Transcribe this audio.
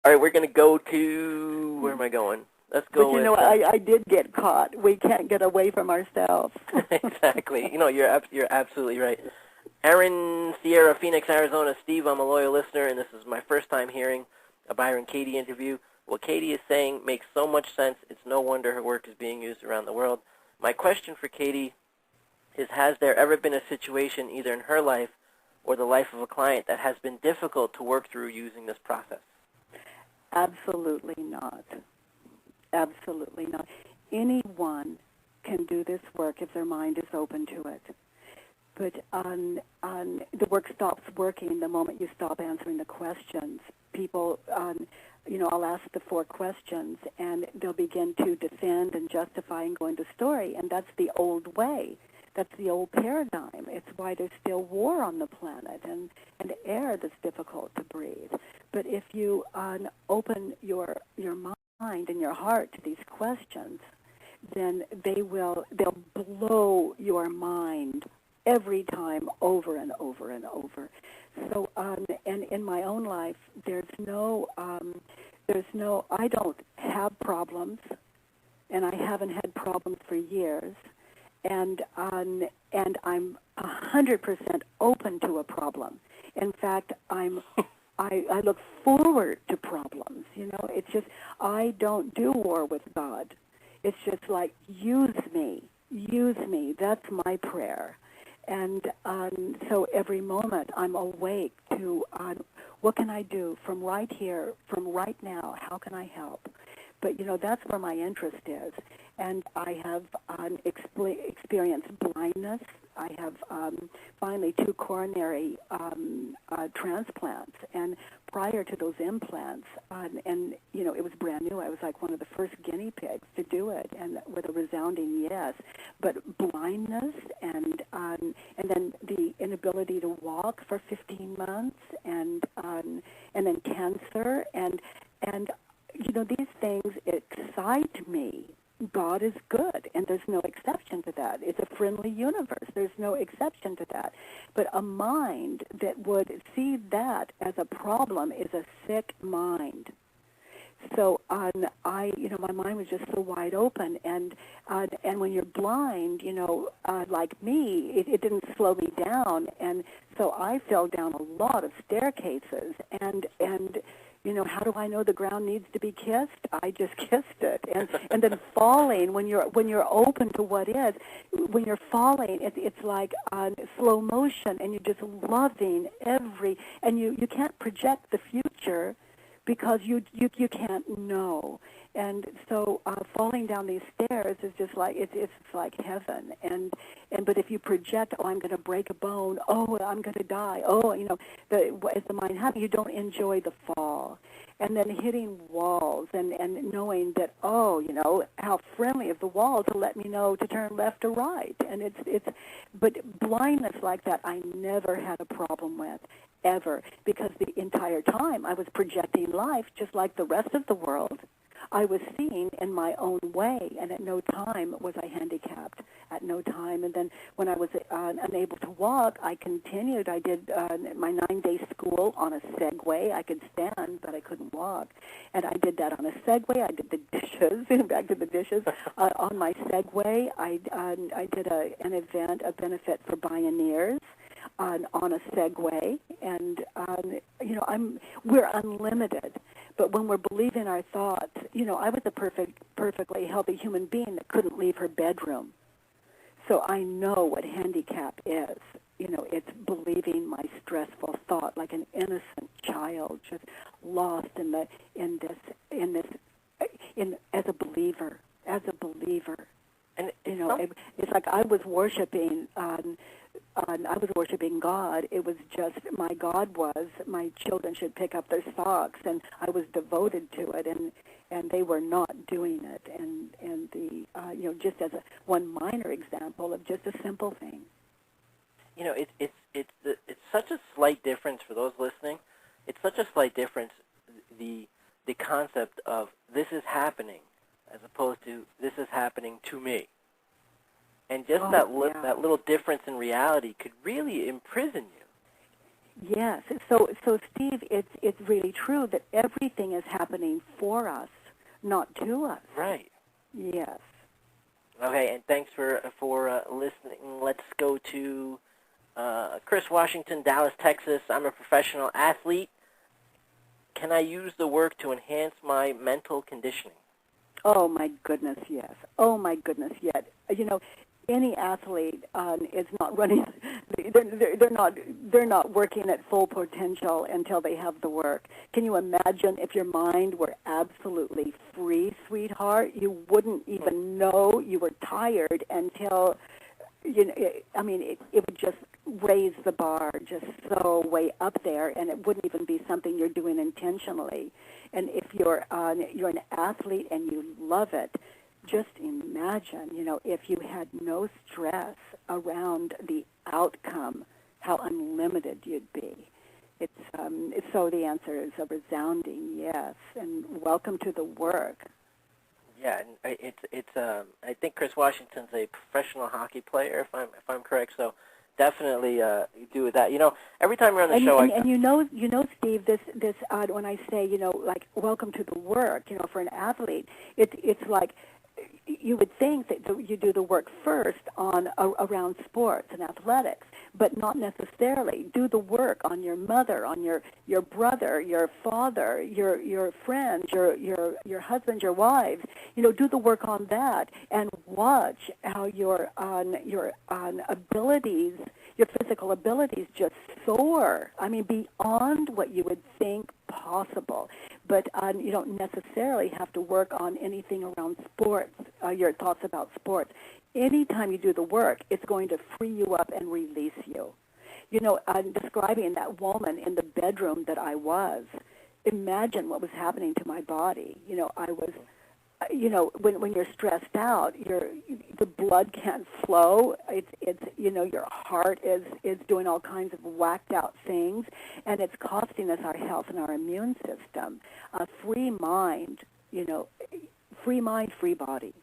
All right, we're going to go to, where am I going? Let's go But, with... I did get caught. We can't get away from ourselves. Exactly. You're absolutely right. Erin, Sierra, Phoenix, Arizona. Steve, I'm a loyal listener, and this is my first time hearing a Byron Katie interview. What Katie is saying makes so much sense. It's no wonder her work is being used around the world. My question for Katie is, has there ever been a situation, either in her life or the life of a client, that has been difficult to work through using this process? Absolutely not. Absolutely not. Anyone can do this work if their mind is open to it. But the work stops working the moment you stop answering the questions. People, I'll ask the 4 questions, and they'll begin to defend and justify and go into story, and that's the old way. That's the old paradigm. It's why there's still war on the planet and air that's difficult to breathe. But if you open your mind and your heart to these questions, then they'll blow your mind every time, over and over and over. So, and in my own life, I don't have problems, and I haven't had problems for years, and I'm 100% open to a problem. In fact, I look forward to problems. It's just, I don't do war with God. It's just like, use me. That's my prayer. And so every moment I'm awake to what can I do from right here, from right now? How can I help? But, that's where my interest is. And I have experienced blindness. I have finally 2 coronary transplants. And prior to those implants, it was brand new. I was like one of the first guinea pigs to do it, and with a resounding yes. But blindness and then the inability to walk for 15 months, and then cancer, and these things excite me. God is good, and there's no exception to that. It's a friendly universe. There's no exception to that. But a mind that would see that as a problem is a sick mind. So my mind was just so wide open, and when you're blind, like me, it didn't slow me down, and so I fell down a lot of staircases, and how do I know the ground needs to be kissed? I just kissed it, and then falling, when you're open to what is, when you're falling, it's like slow motion, and you're just loving and you can't project the future, because you can't know. And so falling down these stairs is just like, it's like heaven. And but if you project, I'm going to break a bone, I'm going to die, as the mind happens, you don't enjoy the fall. And then hitting walls and knowing that, how friendly of the wall to let me know to turn left or right. And but blindness like that I never had a problem with, ever, because the entire time I was projecting life just like the rest of the world. I was seeing in my own way, and at no time was I handicapped, at no time. And then when I was unable to walk, I continued. I did my 9-day school on a Segway. I could stand, but I couldn't walk. And I did that on a Segway. I did the dishes, back to the dishes, on my Segway. I did an event, a benefit for pioneers, on a Segway, and we're unlimited. But when we're believing our thoughts, I was a perfectly healthy human being that couldn't leave her bedroom. So I know what handicap is. It's believing my stressful thought like an innocent child, just lost as a believer. And it's like I was worshiping God. It was just, my God was, my children should pick up their socks, and I was devoted to it, and they were not doing it. And the just as one minor example of just a simple thing. It's such a slight difference for those listening. It's such a slight difference, the concept of this is happening, as opposed to this is happening to me. And just that little difference in reality could really imprison you. Yes. So Steve, it's really true that everything is happening for us, not to us. Right. Yes. Okay, and thanks for listening. Let's go to Chris Washington, Dallas, Texas. I'm a professional athlete. Can I use the work to enhance my mental conditioning? Oh my goodness, yes. Oh my goodness, yes. You know, any athlete is not running. They're not working at full potential until they have the work. Can you imagine if your mind were absolutely free, sweetheart? You wouldn't even know you were tired until it would just raise the bar just so way up there, and it wouldn't even be something you're doing intentionally. And if you're an athlete and you love it, just imagine, if you had no stress around the outcome, how unlimited you'd be. So the answer is a resounding yes, and welcome to the work. Yeah, and I think Chris Washington's a professional hockey player, if I'm correct. So definitely do with that. Every time you're on the show, Steve, this when I say, like welcome to the work, for an athlete, it's like you would think that you do the work first around sports and athletics, but not necessarily. Do the work on your mother, on your brother, your father, your friends, your husband, your wives. Do the work on that, and watch how your abilities, your physical abilities, just soar. I mean, beyond what you would think possible. But you don't necessarily have to work on anything around sports, your thoughts about sports. Anytime you do the work, it's going to free you up and release you. I'm describing that woman in the bedroom that I was. Imagine what was happening to my body. I was, when you're stressed out, the blood can't flow. It's your heart is doing all kinds of whacked out things, and it's costing us our health and our immune system. A free mind, free mind, free body.